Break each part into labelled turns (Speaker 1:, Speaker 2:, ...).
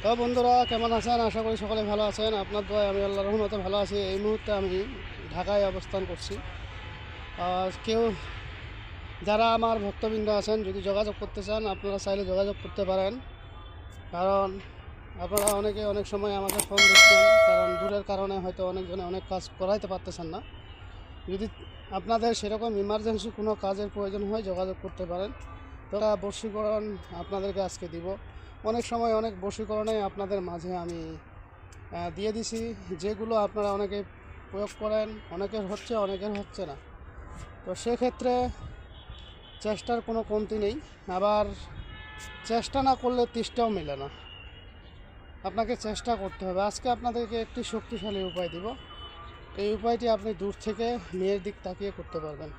Speaker 1: তো বন্ধুরা কেমন আছেন? আশা করি সকলে ভালো আছেন। আপনার দোয়ায় আমি আল্লাহর রহমতে ভালো আছি। এই মুহূর্তে আমি ঢাকায় অবস্থান করছি। কেউ যারা আমার ভক্তবৃন্দ আছেন যদি যোগাযোগ করতে চান আপনারা চাইলে যোগাযোগ করতে পারেন। কারণ আপনারা অনেকে অনেক সময় আমাকে ফোন দিচ্ছেন, কারণ দূরের কারণে হয়তো অনেকজনে অনেক কাজ করাইতে পারতেছেন না। যদি আপনাদের সেরকম ইমার্জেন্সি কোনো কাজের প্রয়োজন হয় যোগাযোগ করতে পারেন। তো বশীকরণ আপনাদেরকে আজকে দিব। অনেক সময় অনেক বশীকরণে আপনাদের মাঝে আমি দিয়ে দিছি, যেগুলো আপনারা অনেকে প্রয়োগ করেন, অনেকের হচ্ছে অনেকের হচ্ছে না। তো সেক্ষেত্রে চেষ্টার কোনো কমতি নেই, আবার চেষ্টা না করলে তিষ্টাও মেলে না। আপনাকে চেষ্টা করতে হবে। আজকে আপনাদেরকে একটি শক্তিশালী উপায় দিব। এই উপায়টি আপনি দূর থেকে মেয়ের দিক তাকিয়ে করতে পারবেন।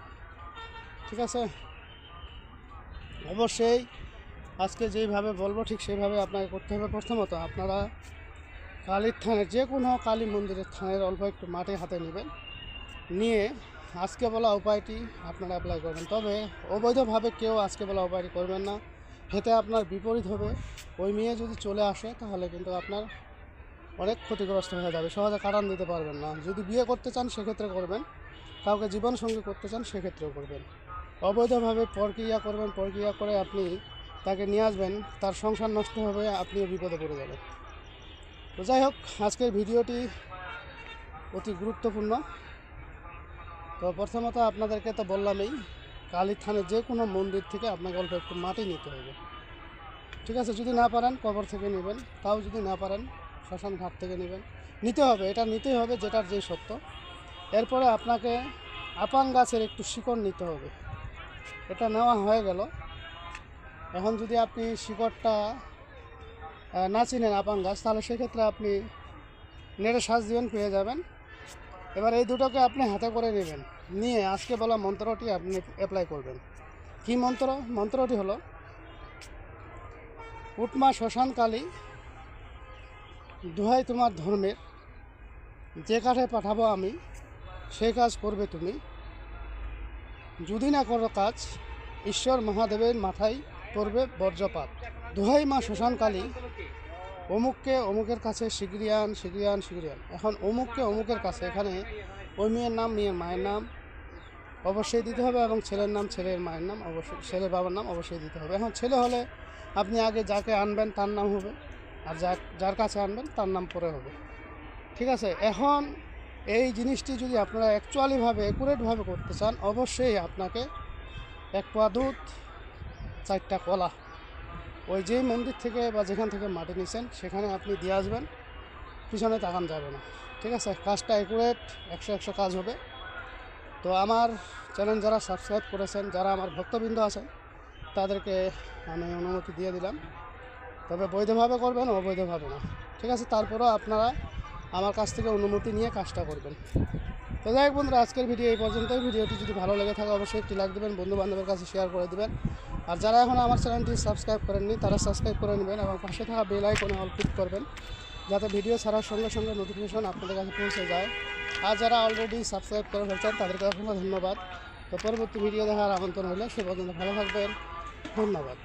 Speaker 1: ঠিক আছে? অবশ্যই আজকে যেইভাবে বলবো ঠিক সেইভাবে আপনাকে করতে হবে। প্রথমত আপনারা কালীর থানের যে কোনো কালী মন্দিরের থানের অল্প একটু মাটি হাতে নেবেন, নিয়ে আজকে বলা উপায়টি আপনারা অ্যাপ্লাই করবেন। তবে অবৈধভাবে কেউ আজকে বলা উপায়টি করবেন না, এতে আপনার বিপরীত হবে। ওই মেয়ে যদি চলে আসে তাহলে কিন্তু আপনার অনেক ক্ষতিগ্রস্ত হয়ে যাবে, সহজে কাটান দিতে পারবেন না। যদি বিয়ে করতে চান সেক্ষেত্রে করবেন, কাউকে জীবনসঙ্গী করতে চান সেক্ষেত্রেও করবেন। অবৈধভাবে প্রক্রিয়া করবেন, প্রক্রিয়া করে আপনি তাকে নিয়ে আসবেন, তার সংসার নষ্ট হবে, আপনিও বিপদে পড়ে যাবেন। তো যাই হোক, আজকের ভিডিওটি অতি গুরুত্বপূর্ণ। তো প্রথমত আপনাদেরকে তো বললামই, কালীর থানের যে কোনো মন্দির থেকে আপনাকে অল্প একটু মাটি নিতে হবে। ঠিক আছে? যদি না পারেন কবর থেকে নেবেন, তাও যদি না পারেন শ্মশান ঘাট থেকে নেবেন, নিতে হবে, এটা নিতেই হবে, যেটার যেই সত্য। এরপরে আপনাকে আপাং গাছের একটু শিকড় নিতে হবে। এটা নেওয়া হয়ে গেল। এখন যদি আপনি শিকড়টা না চিনেন আপাং গাছ, তাহলে সেক্ষেত্রে আপনি নেটে সার্চ দিবেন, পেয়ে যাবেন। এবার এই দুটোকে আপনি হাতে করে নেবেন, নিয়ে আজকে বলা মন্ত্রটি আপনি অ্যাপ্লাই করবেন। কি মন্ত্র? মন্ত্রটি হলো, উটমা শ্মশান কালী, দোহাই তোমার ধর্মের, যে কাঠে পাঠাবো আমি সেই কাজ করবে তুমি, যদি না করো কাজ ঈশ্বর মহাদেবের মাথায় পড়বে বজ্রপাত। দোহাই মা শ্মশান কালী, অমুককে অমুকের কাছে শিগগিরিয়ান শিগগিরিয়ান শিগগিরিয়ান। এখন অমুককে অমুকের কাছে, এখানে ওই মেয়ের নাম মেয়ের মায়ের নাম অবশ্যই দিতে হবে, এবং ছেলের নাম ছেলের মায়ের নাম অবশ্যই, ছেলের বাবার নাম অবশ্যই দিতে হবে। এখন ছেলে হলে আপনি আগে যাকে আনবেন তার নাম হবে, আর যার কাছে আনবেন তার নাম পরে হবে। ঠিক আছে? এখন এই জিনিসটি যদি আপনারা অ্যাকচুয়ালিভাবে অ্যাকুরেটভাবে করতে চান, অবশ্যই আপনাকে 1 পোয়া দুধ, 4টা কলা, ওই যেই মন্দির থেকে বা যেখান থেকে মাটি নিছেন সেখানে আপনি দিয়ে আসবেন, পিছনে তাকান যাবে না। ঠিক আছে? কাজটা অ্যাকুরেট 100 কাজ হবে। তো আমার চ্যানেল যারা সাবস্ক্রাইব করেছেন, যারা আমার ভক্তবৃন্দ আছেন, তাদেরকে আমি অনুমতি দিয়ে দিলাম। তবে বৈধভাবে করবেন, অবৈধভাবে না। ঠিক আছে? তারপরেও আপনারা আমার কাছ থেকে অনুমতি নিয়ে কাজটা করবেন। তো যাই হোক বন্ধুরা, আজকের ভিডিও এই পর্যন্তই। ভিডিওটি যদি ভালো লেগে থাকে অবশ্যই একটি লাইক দেবেন, বন্ধুবান্ধবের কাছে শেয়ার করে দেবেন। আর যারা এখন আমার চ্যানেলটি সাবস্ক্রাইব করেননি তারা সাবস্ক্রাইব করে নেবেন, এবং পাশে থাকা বেল আইকনে অল ক্লিক করবেন, যাতে ভিডিও ছাড়ার সঙ্গে সঙ্গে নোটিফিকেশন আপনাদের কাছে পৌঁছে যায়। আর যারা অলরেডি সাবস্ক্রাইব করে ফেলছেন তাদেরকে অসংখ্য ধন্যবাদ। তো পরবর্তী ভিডিও দেখার আমন্ত্রণ হলে সে পর্যন্ত ভালো থাকবেন। ধন্যবাদ।